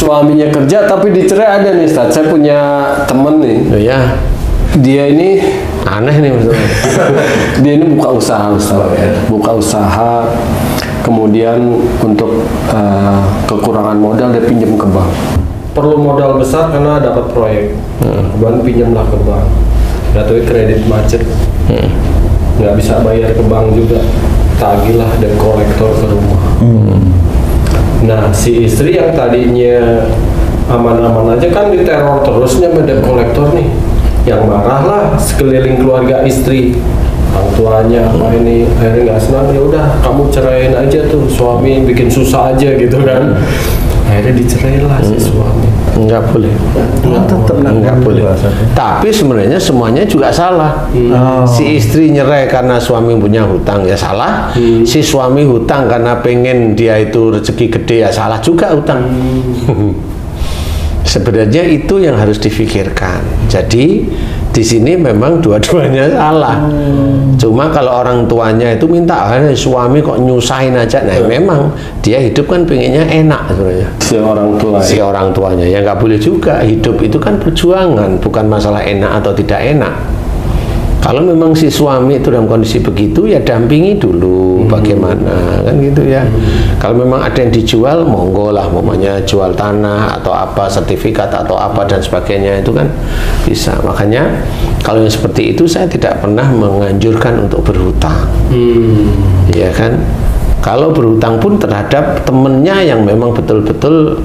suaminya kerja tapi dicerai ada nih Ustaz. Saya punya temen nih. Oh, ya. Dia ini Aneh nih maksudnya. dia ini buka usaha Ustaz. Buka usaha, kemudian untuk kekurangan modal dia pinjam ke bank. Perlu modal besar karena dapat proyek. Bank pinjamlah ke bank. Jatuhnya kredit macet. Nggak bisa bayar ke bank juga. Tagihlah dan kolektor ke rumah. Nah, si istri yang tadinya aman-aman aja kan diteror terusnya sama debt kolektor nih. Yang marah lah sekeliling keluarga istri, orang tuanya apa ini, akhirnya nggak senang, ya udah kamu ceraiin aja tuh suami, bikin susah aja gitu kan. Akhirnya dicerai lah si suami. Enggak boleh. Enggak boleh. Tapi sebenarnya semuanya juga salah. Si istri nyerai karena suami punya hutang ya salah. Si suami hutang karena pengen dia itu rezeki gede ya salah juga hutang. Sebenarnya itu yang harus difikirkan. Jadi di sini memang dua-duanya salah. Cuma kalau orang tuanya itu minta, suami kok nyusahin aja. Nah memang dia hidup kan pengennya enak sebenarnya. Si orang tuanya ya nggak boleh juga. Hidup itu kan perjuangan, bukan masalah enak atau tidak enak. Kalau memang si suami itu dalam kondisi begitu ya dampingi dulu bagaimana kan gitu ya. Kalau memang ada yang dijual monggo lah, umpamanya jual tanah atau apa, sertifikat atau apa dan sebagainya itu kan bisa. Makanya kalau yang seperti itu saya tidak pernah menganjurkan untuk berhutang. Ya kan. Kalau berhutang pun terhadap temennya yang memang betul-betul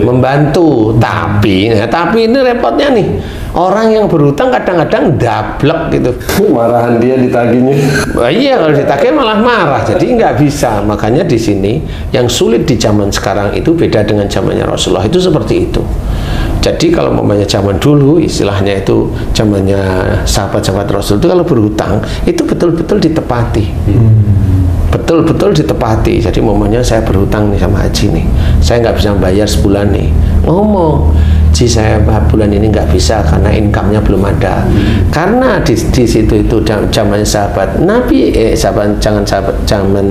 membantu. Tapi ini repotnya nih, orang yang berhutang kadang-kadang dablek gitu. Marahan dia ditagihnya. Iya, kalau ditagih malah marah. Jadi nggak bisa. Makanya di sini yang sulit di zaman sekarang itu beda dengan zamannya Rasulullah itu seperti itu. Jadi kalau mamanya zaman dulu, istilahnya itu zamannya sahabat-sahabat Rasul itu kalau berhutang itu betul-betul ditepati. Betul-betul ditepati. Jadi momennya saya berhutang nih sama Haji nih, saya nggak bisa bayar sebulan nih, ngomong, Ji saya bulan ini nggak bisa karena income-nya belum ada. Karena di situ itu zaman sahabat Nabi, zaman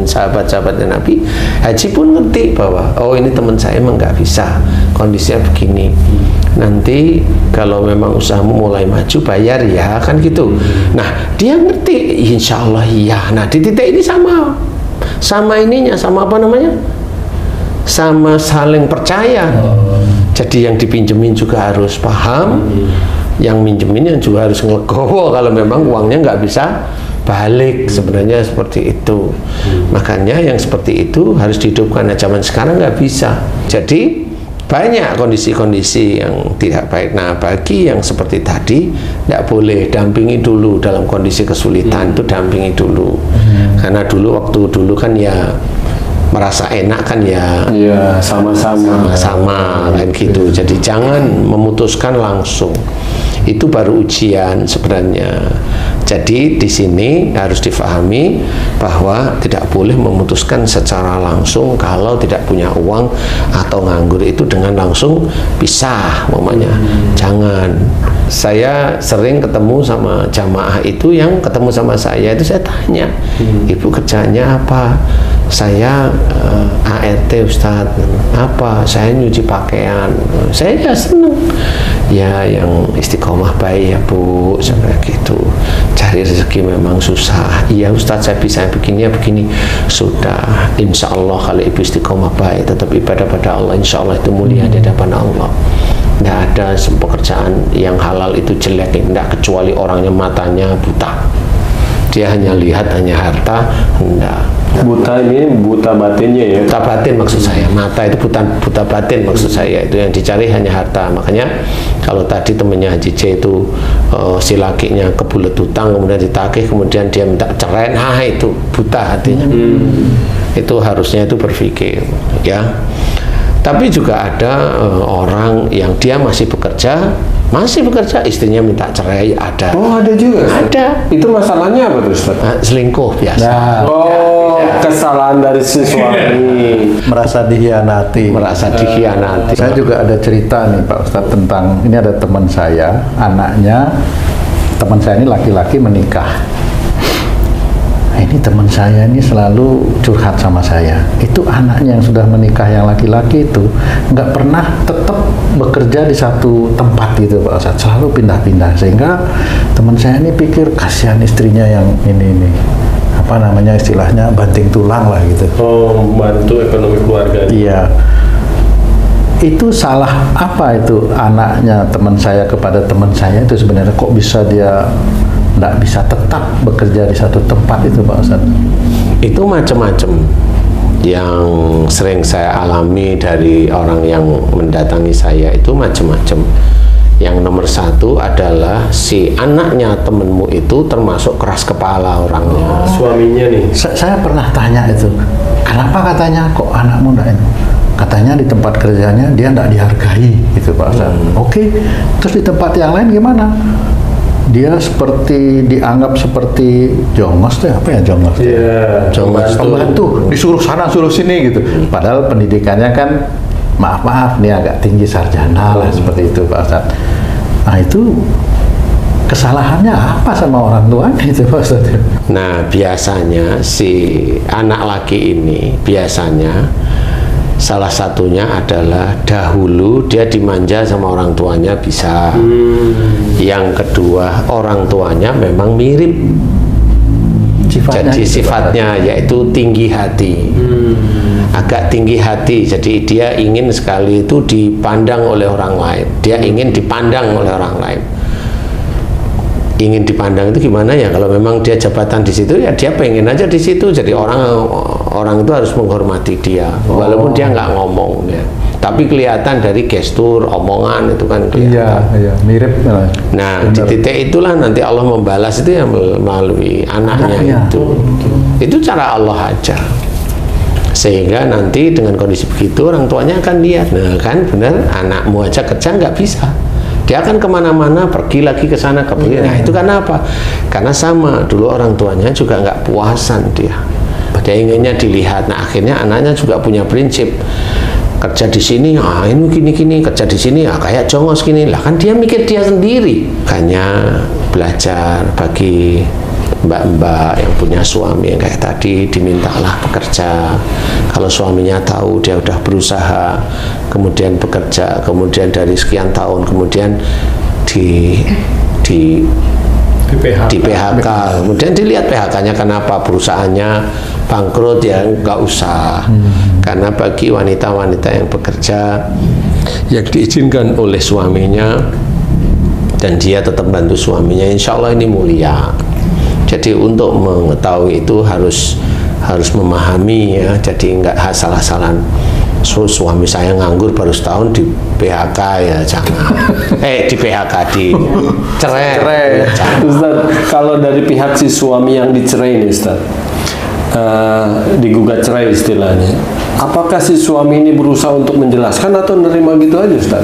sahabat-sahabatnya Nabi, Haji pun ngerti bahwa oh ini teman saya emang nggak bisa, kondisinya begini. Nanti kalau memang usahamu mulai maju bayar ya kan gitu. Nah dia ngerti, insya Allah iya. Nah di titik ini sama ininya, sama apa namanya, sama saling percaya. Jadi yang dipinjemin juga harus paham, yang minjemin yang juga harus ngelegowo kalau memang uangnya nggak bisa balik. Sebenarnya seperti itu. Makanya yang seperti itu harus dihidupkan. Nah zaman sekarang nggak bisa. Jadi banyak kondisi-kondisi yang tidak baik. Nah bagi yang seperti tadi tidak boleh, dampingi dulu dalam kondisi kesulitan itu dampingi dulu. Karena waktu dulu kan ya merasa enak kan ya sama-sama kan gitu. Jadi jangan memutuskan langsung, itu baru ujian sebenarnya. Jadi di sini harus difahami bahwa tidak boleh memutuskan secara langsung kalau tidak punya uang atau nganggur itu dengan langsung pisah umpamanya. Jangan. Saya sering ketemu sama jamaah itu yang ketemu sama saya itu saya tanya, ibu kerjanya apa? Saya ART Ustadz. Apa? Saya nyuci pakaian. Saya ya seneng. Ya yang istiqomah baik ya Bu, seperti gitu. Cari rezeki memang susah. Iya Ustadz saya bisa begini ya begini. Sudah, insya Allah kalau ibu istiqomah baik, tetap ibadah pada Allah, insya Allah itu mulia di hadapan Allah. Tidak ada pekerjaan yang halal itu jelek, tidak, kecuali orangnya matanya buta. Dia hanya lihat hanya harta, enggak. Buta ini buta batinnya ya? Buta batin maksud saya. Mata itu buta batin maksud saya. Itu yang dicari hanya harta. Makanya kalau tadi temennya Haji C itu si lakinya kebulet hutang kemudian ditagih kemudian dia minta cerai, nah itu buta hatinya. Itu harusnya itu berpikir ya. Tapi juga ada orang yang dia masih bekerja, istrinya minta cerai, ada. Oh ada juga? Ada. Itu masalahnya apa tuh Ustaz? Selingkuh biasa. Nah, kesalahan dari si suami. Merasa dikhianati. Saya juga ada cerita nih Pak Ustadz tentang, ini ada teman saya, anaknya, teman saya ini laki-laki menikah. Nah, ini ini teman saya ini selalu curhat sama saya. Itu anaknya yang sudah menikah yang laki-laki itu nggak pernah tetap bekerja di satu tempat gitu Pak Ustadz, selalu pindah-pindah, sehingga teman saya ini pikir kasihan istrinya yang ini apa namanya istilahnya banting tulang lah gitu. Oh, membantu ekonomi keluarga. Iya. Itu salah apa itu anaknya teman saya kepada teman saya itu sebenarnya, kok bisa dia nggak bisa tetap bekerja di satu tempat itu Pak Ustadz? Itu macam-macam yang sering saya alami dari orang yang mendatangi saya, itu macam-macam. Yang nomor satu adalah si anaknya temenmu itu termasuk keras kepala orangnya. Suaminya nih. Saya pernah tanya itu, kenapa katanya kok anakmu enggak itu? Katanya di tempat kerjanya dia enggak dihargai gitu Pak Ustadz. Oke, terus di tempat yang lain gimana? Dia seperti dianggap seperti jongos tuh, apa ya jongos? Iya, pembantu, disuruh sana suruh sini gitu. Padahal pendidikannya kan maaf dia agak tinggi sarjana lah seperti itu Pak Ustadz. Nah itu kesalahannya apa sama orang tuanya itu Pak Ustadz? Nah biasanya si anak laki ini biasanya salah satunya adalah dahulu dia dimanja sama orang tuanya bisa. Yang kedua orang tuanya memang mirip. Jadi sifatnya yaitu tinggi hati. Agak tinggi hati, jadi dia ingin sekali itu dipandang oleh orang lain. Dia ingin dipandang oleh orang lain. Ingin dipandang itu gimana ya? Kalau memang dia jabatan di situ, ya dia pengen aja di situ. Jadi orang itu harus menghormati dia, walaupun dia nggak ngomong ya. Tapi kelihatan dari gestur, omongan itu kan kelihatan. Iya, mirip. Nah, di titik itulah nanti Allah membalas itu ya melalui anaknya itu. Itu cara Allah aja. Sehingga nanti dengan kondisi begitu orang tuanya akan lihat, nah kan benar anakmu aja kerja nggak bisa, dia akan kemana-mana, pergi lagi ke sana ke sini. Nah itu karena apa? Karena sama dulu orang tuanya juga nggak puasan dia inginnya dilihat. Nah akhirnya anaknya juga punya prinsip, kerja di sini ini gini kerja di sini kayak jongos gini lah, kan dia mikir dia sendiri. Makanya belajar bagi mbak-mbak yang punya suami yang kayak tadi, dimintalah bekerja. Kalau suaminya tahu dia udah berusaha, kemudian bekerja, kemudian dari sekian tahun kemudian di PHK, kemudian dilihat PHK-nya kenapa, perusahaannya bangkrut, ya nggak usah. Karena bagi wanita-wanita yang bekerja yang diizinkan oleh suaminya dan dia tetap bantu suaminya, insya Allah ini mulia. Jadi untuk mengetahui itu harus memahami ya. Jadi enggak salah-salan. Suami saya nganggur baru setahun di PHK ya jangan. Di PHK di cerai. Ustaz, kalau dari pihak si suami yang dicerai nih Ustaz, digugat cerai istilahnya, apakah si suami ini berusaha untuk menjelaskan atau nerima gitu aja Ustaz?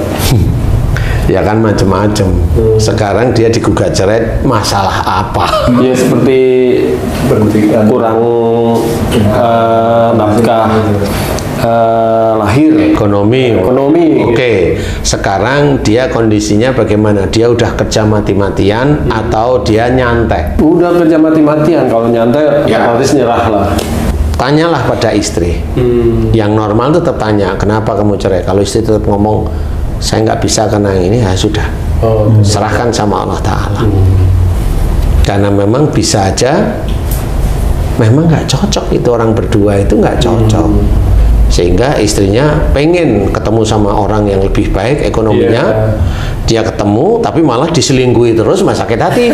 Ya kan macam-macam. Sekarang dia digugat cerai, masalah apa? Ya seperti kurang nafkah lahir, ekonomi. Oke. Sekarang dia kondisinya bagaimana? Dia udah kerja mati-matian atau dia nyantai? Udah kerja mati-matian. Kalau nyantai ya harus nyerah lah. Tanyalah pada istri. Yang normal tetap tanya, kenapa kamu cerai? Kalau istri tetap ngomong, saya nggak bisa karena ini, ya sudah, serahkan sama Allah Ta'ala. Karena memang bisa aja memang nggak cocok, itu orang berdua itu nggak cocok, sehingga istrinya pengen ketemu sama orang yang lebih baik ekonominya. Dia ketemu tapi malah diselingkuhi terus, mas sakit hati.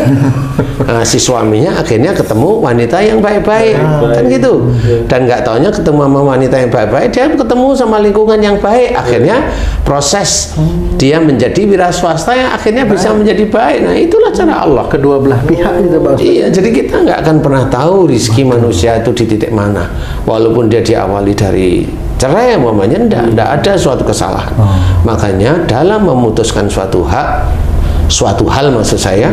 Nah, si suaminya akhirnya ketemu wanita yang baik-baik, kan gitu. Dan nggak taunya ketemu sama wanita yang baik-baik, dia ketemu sama lingkungan yang baik. Akhirnya proses dia menjadi wira swasta yang akhirnya bisa menjadi baik. Nah itulah cara Allah. Kedua belah pihak itu Pak. Iya, jadi kita nggak akan pernah tahu rezeki manusia itu di titik mana. Walaupun dia diawali dari cerai, umpamanya ndak ada suatu kesalahan. Makanya dalam memutuskan suatu hal maksud saya,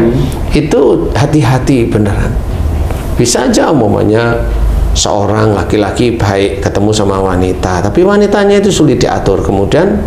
itu hati-hati beneran. Bisa aja umpamanya seorang laki-laki baik ketemu sama wanita, tapi wanitanya itu sulit diatur, kemudian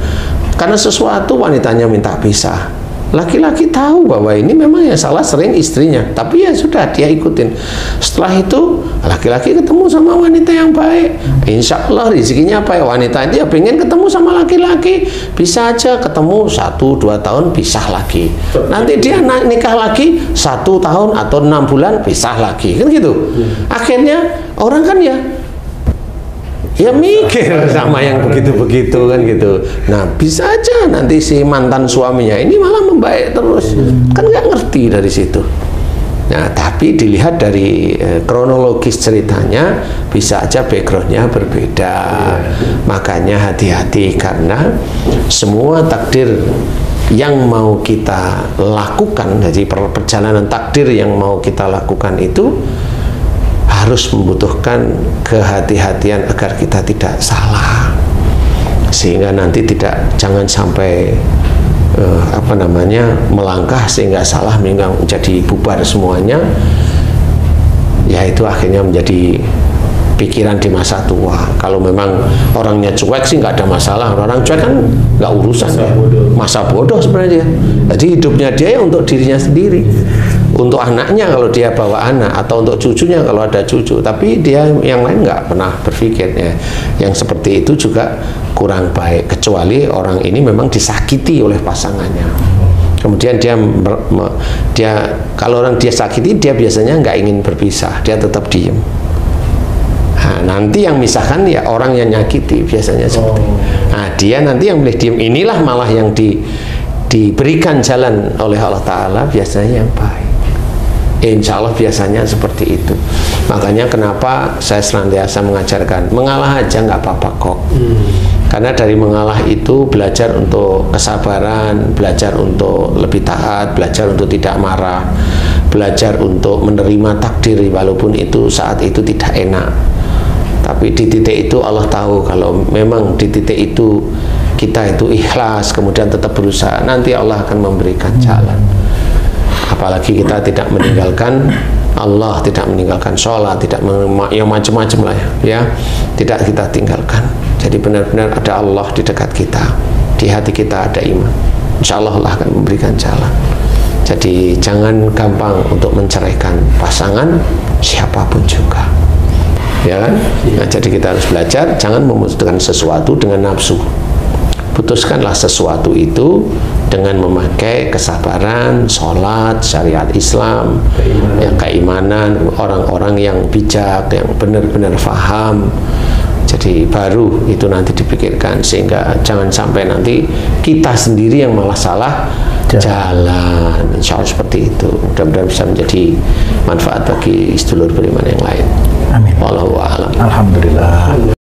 karena sesuatu wanitanya minta pisah. Laki-laki tahu bahwa ini memang yang salah sering istrinya, tapi ya sudah dia ikutin. Setelah itu laki-laki ketemu sama wanita yang baik, insya Allah rezekinya apa ya, wanita itu ya pengen ketemu sama laki-laki, bisa aja ketemu 1-2 tahun pisah lagi, nanti dia nikah lagi 1 tahun atau 6 bulan pisah lagi, kan gitu. Akhirnya orang kan ya mikir sama yang begitu-begitu kan gitu. Nah bisa aja nanti si mantan suaminya ini malah membaik terus, kan nggak ngerti dari situ. Nah tapi dilihat dari kronologis ceritanya, bisa aja backgroundnya berbeda. Makanya hati-hati, karena semua takdir yang mau kita lakukan, jadi perjalanan takdir yang mau kita lakukan itu harus membutuhkan kehati-hatian agar kita tidak salah, sehingga nanti jangan sampai melangkah sehingga salah menjadi bubar semuanya, yaitu akhirnya menjadi pikiran di masa tua. Kalau memang orangnya cuek sih nggak ada masalah, orang cuek kan nggak urusan ya. Masa bodoh sebenarnya. Jadi hidupnya dia ya untuk dirinya sendiri, untuk anaknya kalau dia bawa anak, atau untuk cucunya kalau ada cucu, tapi dia yang lain nggak pernah berpikir ya. Yang seperti itu juga kurang baik, kecuali orang ini memang disakiti oleh pasangannya. Kemudian dia kalau orang dia sakiti, dia biasanya nggak ingin berpisah, dia tetap diem. Nah, nanti yang misahkan ya orang yang nyakiti biasanya seperti itu. Nah, dia nanti yang boleh diem, inilah malah yang diberikan jalan oleh Allah Ta'ala biasanya yang baik. Insya Allah biasanya seperti itu. Makanya kenapa saya senantiasa mengajarkan mengalah aja nggak apa-apa kok. Karena dari mengalah itu belajar untuk kesabaran, belajar untuk lebih taat, belajar untuk tidak marah, belajar untuk menerima takdir walaupun itu saat itu tidak enak. Tapi di titik itu Allah tahu kalau memang di titik itu kita itu ikhlas, kemudian tetap berusaha, nanti Allah akan memberikan jalan. Apalagi kita tidak meninggalkan Allah, tidak meninggalkan sholat, tidak yang macam-macam lah ya, tidak kita tinggalkan. Jadi benar-benar ada Allah di dekat kita, di hati kita ada iman, insya Allah Allah akan memberikan jalan. Jadi jangan gampang untuk menceraikan pasangan siapapun juga, ya kan? Nah, jadi kita harus belajar jangan memutuskan sesuatu dengan nafsu. Putuskanlah sesuatu itu dengan memakai kesabaran, sholat, syariat Islam, keimanan, orang-orang yang bijak, yang benar-benar faham. Jadi baru itu nanti dipikirkan, sehingga jangan sampai nanti kita sendiri yang malah salah jalan. Insya Allah seperti itu. Mudah-mudahan bisa menjadi manfaat bagi sedulur beriman yang lain. Amin. Wallahu a'lam. Alhamdulillah.